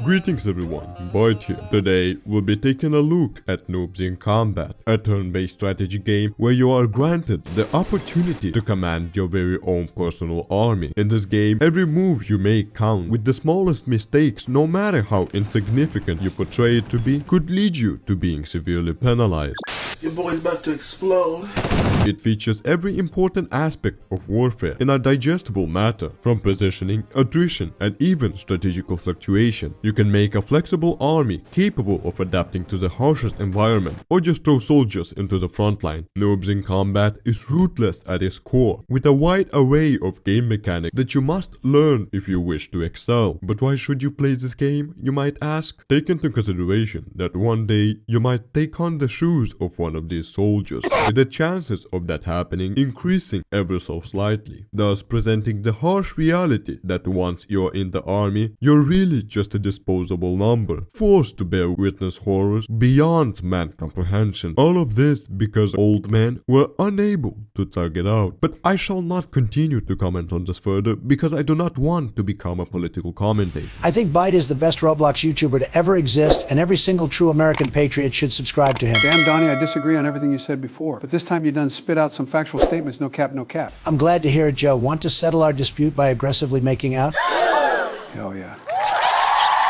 Greetings everyone, Bhyte here. Today we'll be taking a look at Noobs in Combat, a turn-based strategy game where you are granted the opportunity to command your very own personal army. In this game, every move you make counts, with the smallest mistakes, no matter how insignificant you portray it to be, could lead you to being severely penalized. Your boy's about to explode. It features every important aspect of warfare in a digestible matter, from positioning, attrition, and even strategical fluctuation. You can make a flexible army capable of adapting to the harshest environment, or just throw soldiers into the front line. Noobs in Combat is ruthless at its core, with a wide array of game mechanics that you must learn if you wish to excel. But why should you play this game, you might ask? Take into consideration that one day you might take on the shoes of one of these soldiers, with the chances of that happening increasing ever so slightly, thus presenting the harsh reality that once you're in the army, you're really just a disposable number, forced to bear witness horrors beyond man's comprehension. All of this because old men were unable to tug it out. But I shall not continue to comment on this further because I do not want to become a political commentator. I think Bhyte is the best Roblox YouTuber to ever exist, and every single true American patriot should subscribe to him. Damn, Donnie, I disagree on everything you said before, but this time you done spit out some factual statements, no cap, no cap. I'm glad to hear it, Joe. Want to settle our dispute by aggressively making out? Hell yeah.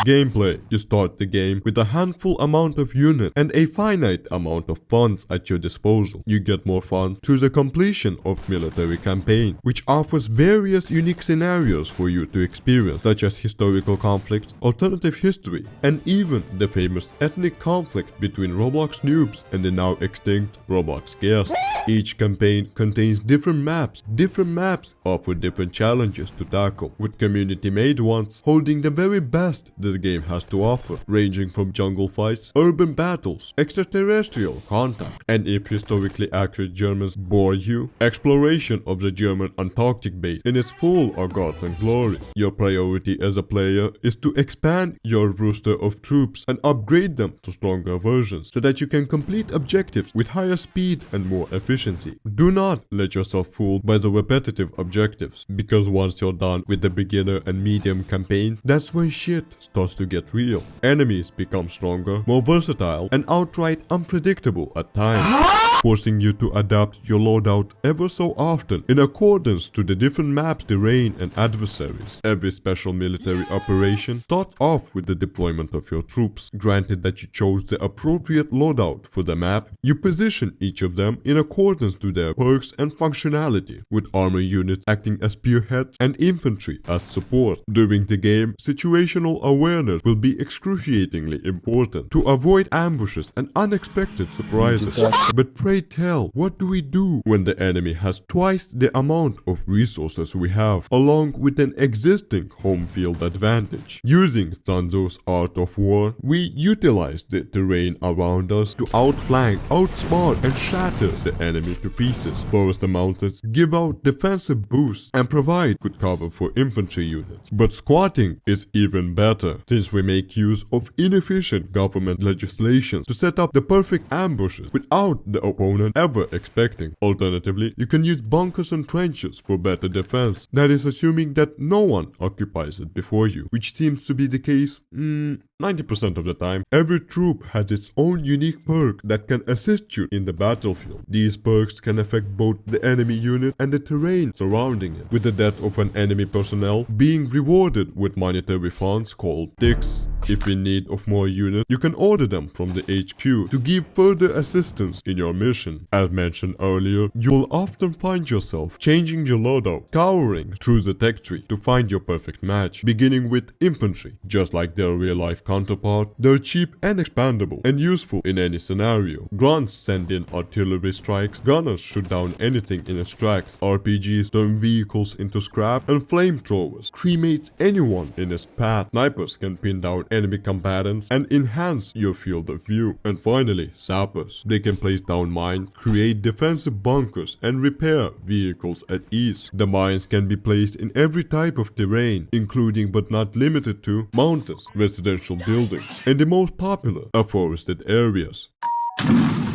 Gameplay. You start the game with a handful amount of units and a finite amount of funds at your disposal. You get more funds through the completion of military campaign, which offers various unique scenarios for you to experience, such as historical conflicts, alternative history, and even the famous ethnic conflict between Roblox noobs and the now extinct Roblox guests. Each campaign contains different maps. Different maps offer different challenges to tackle, with community-made ones holding the very best the game has to offer, ranging from jungle fights, urban battles, extraterrestrial contact, and if historically accurate Germans bore you, exploration of the German Antarctic base in its full forgotten glory. Your priority as a player is to expand your roster of troops and upgrade them to stronger versions so that you can complete objectives with higher speed and more efficiency. Do not let yourself fooled by the repetitive objectives, because once you're done with the beginner and medium campaigns, that's when shit starts to get real. Enemies become stronger, more versatile, and outright unpredictable at times, forcing you to adapt your loadout ever so often in accordance to the different maps, terrain, and adversaries. Every special military operation starts off with the deployment of your troops. Granted that you chose the appropriate loadout for the map, you position each of them in accordance to their perks and functionality, with armor units acting as spearheads and infantry as support. During the game, situational awareness will be excruciatingly important to avoid ambushes and unexpected surprises. But pray tell, what do we do when the enemy has twice the amount of resources we have, along with an existing home field advantage? Using Sanzo's art of war, we utilize the terrain around us to outflank, outsmart, and shatter the enemy to pieces. Forest mountains give out defensive boosts and provide good cover for infantry units. But squatting is even better, since we make use of inefficient government legislation to set up the perfect ambushes without the opponent ever expecting. Alternatively, you can use bunkers and trenches for better defense. That is assuming that no one occupies it before you, which seems to be the case 90% of the time. Every troop has its own unique perk that can assist you in the battlefield. These perks can affect both the enemy unit and the terrain surrounding it, with the death of an enemy personnel being rewarded with monetary funds called ticks. If in need of more units, you can order them from the HQ to give further assistance in your mission. As mentioned earlier, you will often find yourself changing your loadout, scouring through the tech tree to find your perfect match, beginning with infantry. Just like their real-life counterpart, they're cheap and expandable and useful in any scenario. Grunts send in artillery strikes, gunners shoot down anything in its tracks, RPGs turn vehicles into scrap, and flamethrowers cremate anyone in its path. Snipers can pin down enemy combatants and enhance your field of view. And finally, sappers. They can place down mines, create defensive bunkers, and repair vehicles at ease. The mines can be placed in every type of terrain, including but not limited to mountains, residential buildings, and the most popular are forested areas.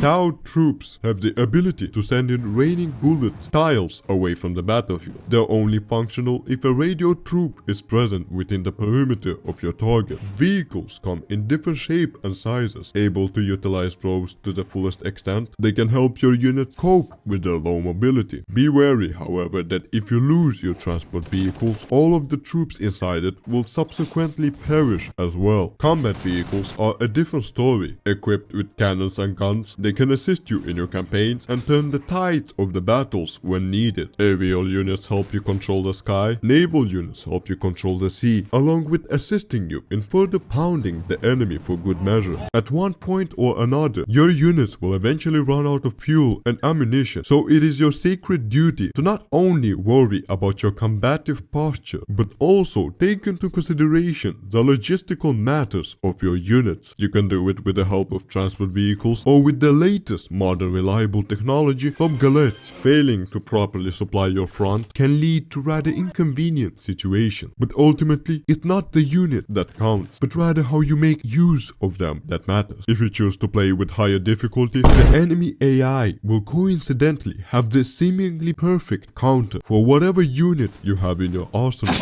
Tau troops have the ability to send in raining bullets tiles away from the battlefield. They're only functional if a radio troop is present within the perimeter of your target. Vehicles come in different shape and sizes, able to utilize droves to the fullest extent. They can help your units cope with their low mobility. Be wary, however, that if you lose your transport vehicles, all of the troops inside it will subsequently perish as well. Combat vehicles are a different story. Equipped with cannons and guns, they can assist you in your campaigns and turn the tides of the battles when needed. Aerial units help you control the sky. Naval units help you control the sea, along with assisting you in further pounding the enemy for good measure. At one point or another, your units will eventually run out of fuel and ammunition, so it is your sacred duty to not only worry about your combative posture, but also take into consideration the logistical matters of your units. You can do it with the help of transport vehicles or with the latest modern reliable technology from Galette. Failing to properly supply your front can lead to rather inconvenient situations, but ultimately it's not the unit that counts, but rather how you make use of them that matters. If you choose to play with higher difficulty, the enemy AI will coincidentally have the seemingly perfect counter for whatever unit you have in your arsenal.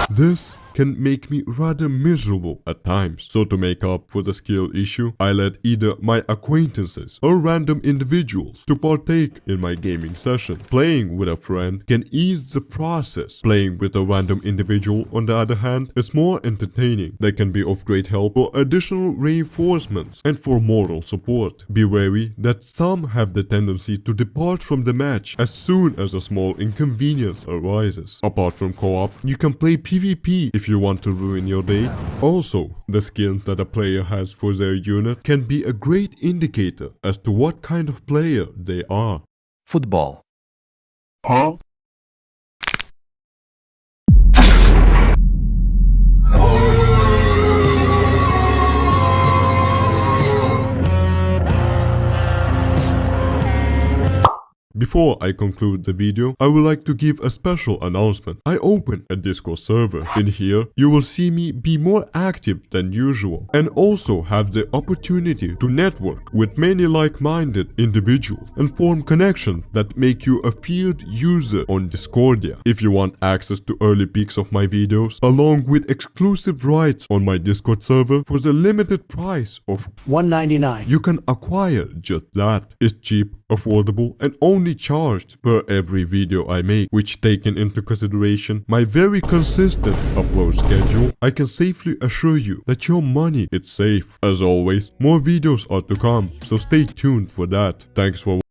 This can make me rather miserable at times. So to make up for the skill issue, I let either my acquaintances or random individuals to partake in my gaming session. Playing with a friend can ease the process. Playing with a random individual, on the other hand, is more entertaining. They can be of great help for additional reinforcements and for moral support. Be wary that some have the tendency to depart from the match as soon as a small inconvenience arises. Apart from co-op, you can play PvP if you want to ruin your day. Also, the skins that a player has for their unit can be a great indicator as to what kind of player they are. Football. Huh? Before I conclude the video, I would like to give a special announcement. I opened a Discord server. In here, you will see me be more active than usual and also have the opportunity to network with many like-minded individuals and form connections that make you a feared user on Discordia. If you want access to early peeks of my videos, along with exclusive rights on my Discord server for the limited price of $1.99. you can acquire just that. It's cheap, affordable, and only charged per every video I make, which taken into consideration my very consistent upload schedule, I can safely assure you that your money is safe. As always, more videos are to come, so stay tuned for that. Thanks for watching.